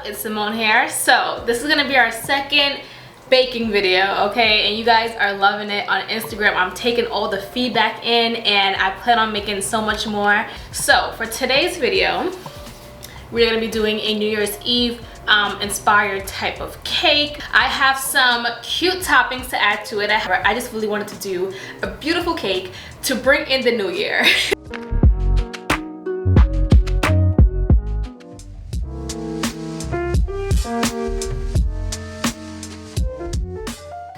up? It's Simone here. So this is gonna be our second baking video, okay? And you guys are loving it on Instagram. I'm taking all the feedback in and I plan on making so much more. So for today's video, we're gonna be doing a New Year's Eve inspired type of cake. I have some cute toppings to add to it. I just really wanted to do a beautiful cake to bring in the new year.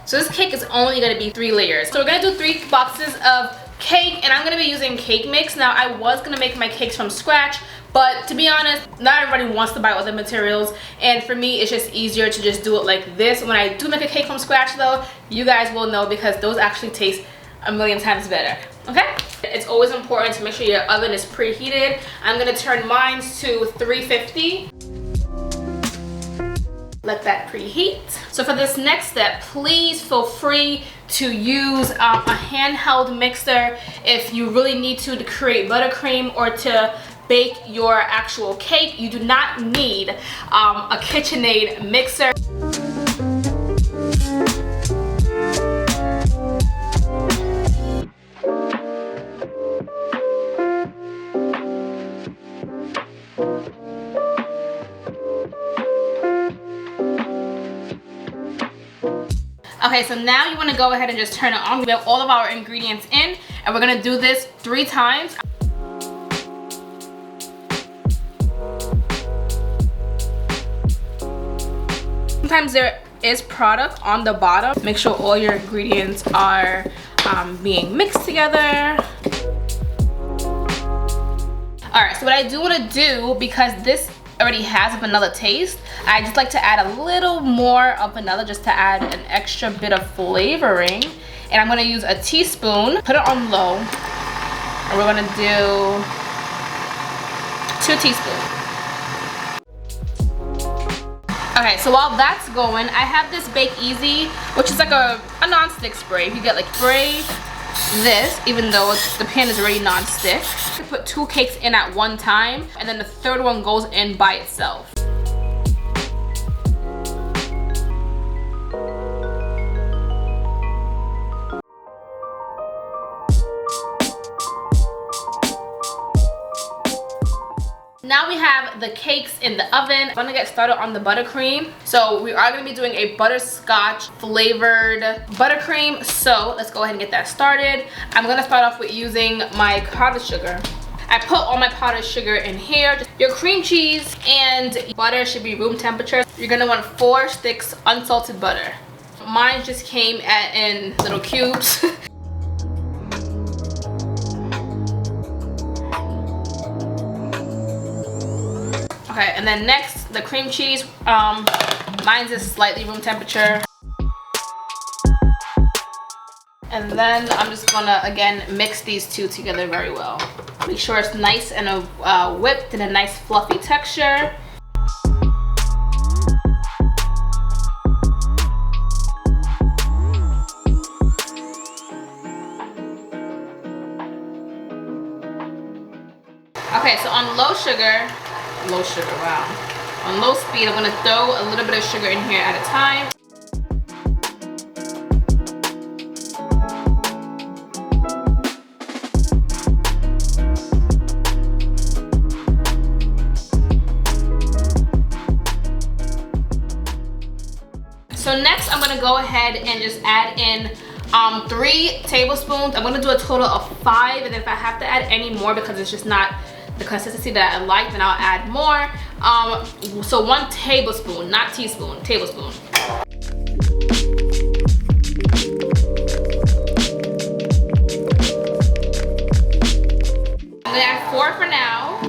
So this cake is only gonna be 3 layers. So we're gonna do 3 boxes of cake, and I'm gonna be using cake mix. Now I was gonna make my cakes from scratch, but to be honest, not everybody wants to buy all the materials, and for me it's just easier to just do it like this. When I do make a cake from scratch though, you guys will know because those actually taste a million times better, okay? It's always important to make sure your oven is preheated. I'm gonna turn mine to 350. Let that preheat. So for this next step, please feel free to use a handheld mixer if you really need to create buttercream or to bake your actual cake. You do not need a KitchenAid mixer. Okay, so now you want to go ahead and just turn it on. We have all of our ingredients in, and we're going to do this 3 times. Sometimes there is product on the bottom. Make sure all your ingredients are being mixed together. Alright, so what I do want to do, because this already has a vanilla taste, I just like to add a little more of vanilla just to add an extra bit of flavoring. And I'm going to use a teaspoon, put it on low, and we're going to do 2 teaspoons. Okay, so while that's going, I have this Bake Easy, which is like a non-stick spray. You get like spray this, even though the pan is already non-stick. You put 2 cakes in at one time, and then the 3rd one goes in by itself. Now we have the cakes in the oven. I'm gonna get started on the buttercream. So we are gonna be doing a butterscotch flavored buttercream. So let's go ahead and get that started. I'm gonna start off with using my powdered sugar. I put all my powdered sugar in here. Your cream cheese and butter should be room temperature. You're gonna want 4 sticks unsalted butter. Mine just came in little cubes. Okay, and then next, the cream cheese. Mine's is slightly room temperature. And then I'm just gonna, again, mix these 2 together very well. Make sure it's nice and whipped and a nice fluffy texture. Okay, so on low sugar, wow. On low speed, I'm gonna throw a little bit of sugar in here at a time. So next, I'm gonna go ahead and just add in 3 tablespoons. I'm gonna do a total of 5, and if I have to add any more because it's just not the consistency that I like, then I'll add more. So 1 tablespoon, not teaspoon, tablespoon. I'm gonna add 4 for now.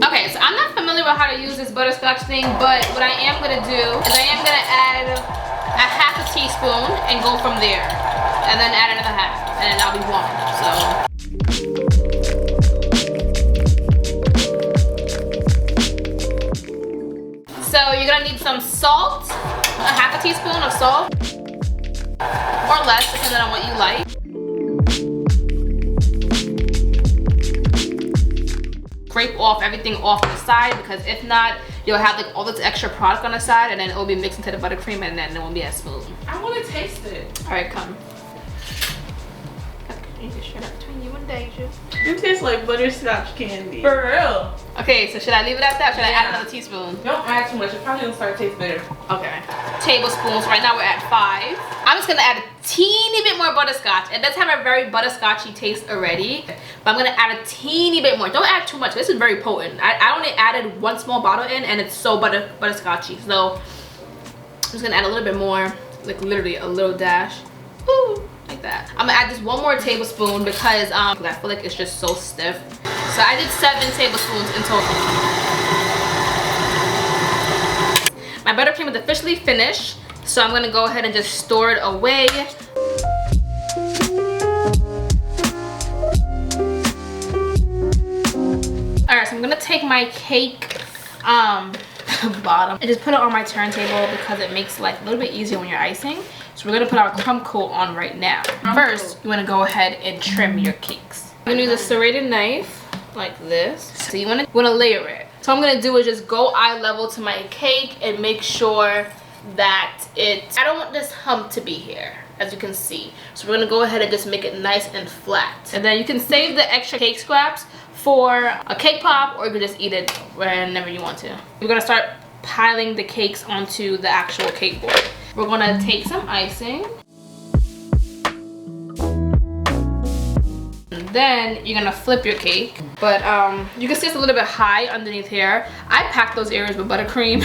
Okay, so I'm not familiar with how to use this butterscotch thing, but what I am gonna do is I am gonna add a 1/2 teaspoon and go from there, and then add another 1/2, and then I'll be 1. So. So you're gonna need some salt, a 1/2 teaspoon of salt, or less depending on what you like. Scrape off everything off the side, because if not, you'll have like all this extra product on the side, and then it will be mixed into the buttercream, and then it won't be as smooth. I want to taste it. All right, come. You can share that between you and Deja. It tastes like butterscotch candy. For real. Okay, so should I leave it at that? Or should I add another teaspoon? Don't add too much. It probably will start to taste bitter. Okay. Tablespoons. Right now we're at 5. I'm just gonna add a teeny bit more butterscotch. It does have a very butterscotchy taste already, but I'm gonna add a teeny bit more. Don't add too much. This is very potent. I only added 1 small bottle in, and it's so butterscotchy. So I'm just gonna add a little bit more, like literally a little dash. Woo! Like that. I'm gonna add just 1 more tablespoon because I feel like it's just so stiff. So I did 7 tablespoons in total. My buttercream is officially finished, so I'm gonna go ahead and just store it away. Alright, so I'm gonna take my cake bottom and just put it on my turntable because it makes life a little bit easier when you're icing. So we're gonna put our crumb coat on right now. First, you wanna go ahead and trim your cakes. I'm gonna use a serrated knife like this. So you wanna layer it. So what I'm gonna do is just go eye level to my cake and make sure that I don't want this hump to be here, as you can see. So we're gonna go ahead and just make it nice and flat. And then you can save the extra cake scraps for a cake pop, or you can just eat it whenever you want to. We're gonna start piling the cakes onto the actual cake board. We're gonna take some icing. And then you're gonna flip your cake. But you can see it's a little bit high underneath here. I packed those areas with buttercream.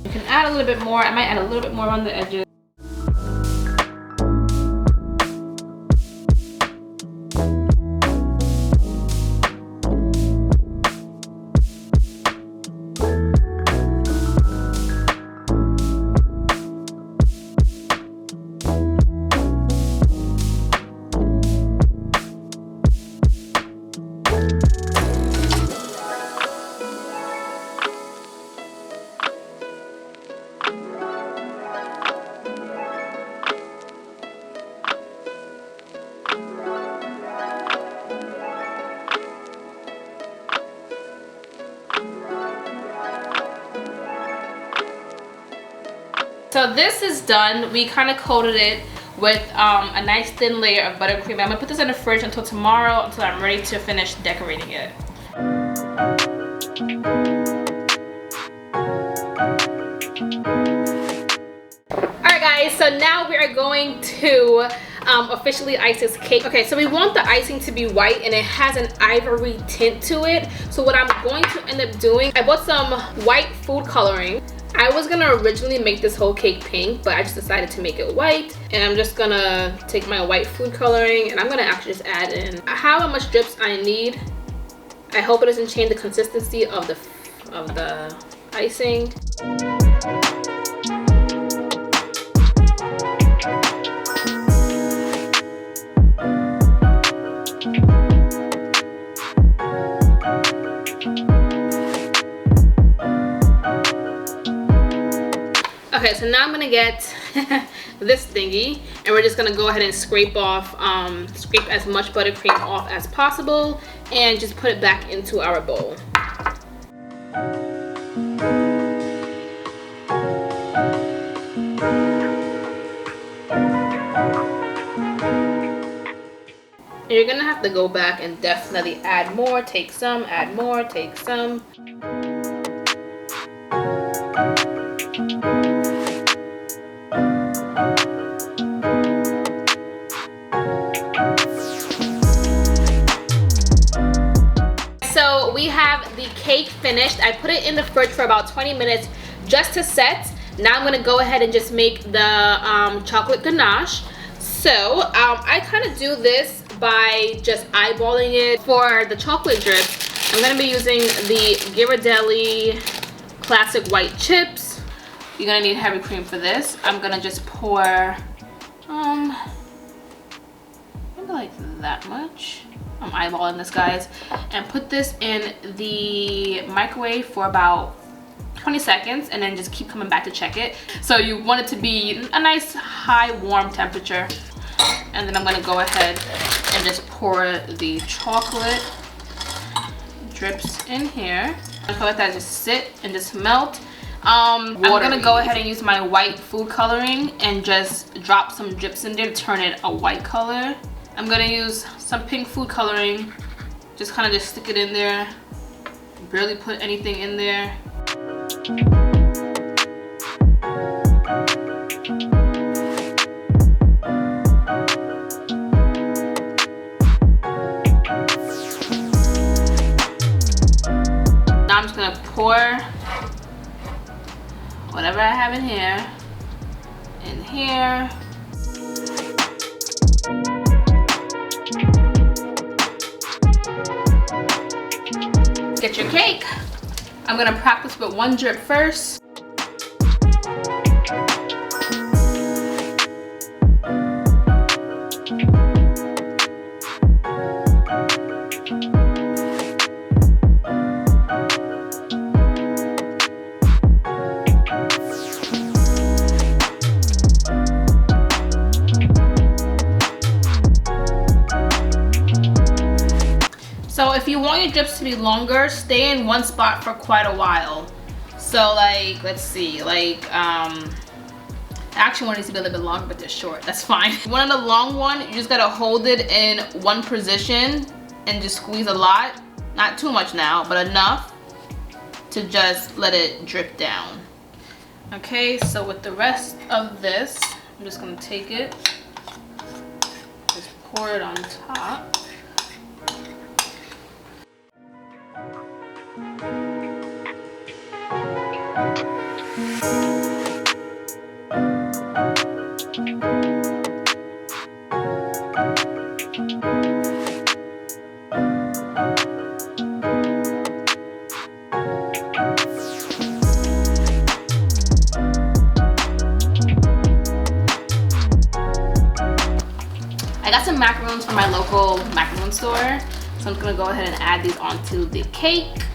You can add a little bit more. I might add a little bit more on the edges. So this is done. We kind of coated it with a nice thin layer of buttercream. I'm gonna put this in the fridge until tomorrow, until I'm ready to finish decorating it. Alright guys, so now we are going to officially ice this cake. Okay, so we want the icing to be white and it has an ivory tint to it. So what I'm going to end up doing, I bought some white food coloring. I was gonna originally make this whole cake pink, but I just decided to make it white. And I'm just gonna take my white food coloring and I'm gonna actually just add in how much drips I need. I hope it doesn't change the consistency of the icing. Okay, so now I'm gonna get this thingy and we're just gonna go ahead and scrape as much buttercream off as possible and just put it back into our bowl. You're gonna have to go back and definitely add more, take some, add more, take some. So we have the cake finished. I put it in the fridge for about 20 minutes just to set. Now I'm gonna go ahead and just make the chocolate ganache. So I kind of do this by just eyeballing it. For the chocolate drip, I'm gonna be using the Ghirardelli classic white chips. You're gonna need heavy cream for this. I'm gonna just pour maybe like that much. I'm eyeballing this, guys, and put this in the microwave for about 20 seconds and then just keep coming back to check it. So you want it to be a nice high warm temperature. And then I'm gonna go ahead and just pour the chocolate drips in here. I'm gonna let that just sit and just melt. I'm gonna go ahead and use my white food coloring and just drop some drips in there to turn it a white color. I'm gonna use some pink food coloring, just kind of just stick it in there, barely put anything in there. Now I'm just gonna pour whatever I have in here. Get your cake. I'm gonna practice with one drip first. So if you want your drips to be longer, stay in one spot for quite a while. So like, let's see, like, I actually want it to be a little bit longer, but they're short, that's fine. If you want a long one, you just gotta hold it in one position and just squeeze a lot. Not too much now, but enough to just let it drip down. Okay, so with the rest of this, I'm just gonna take it, just pour it on top. I got some macarons from my local macaron store, so I'm gonna go ahead and add these onto the cake.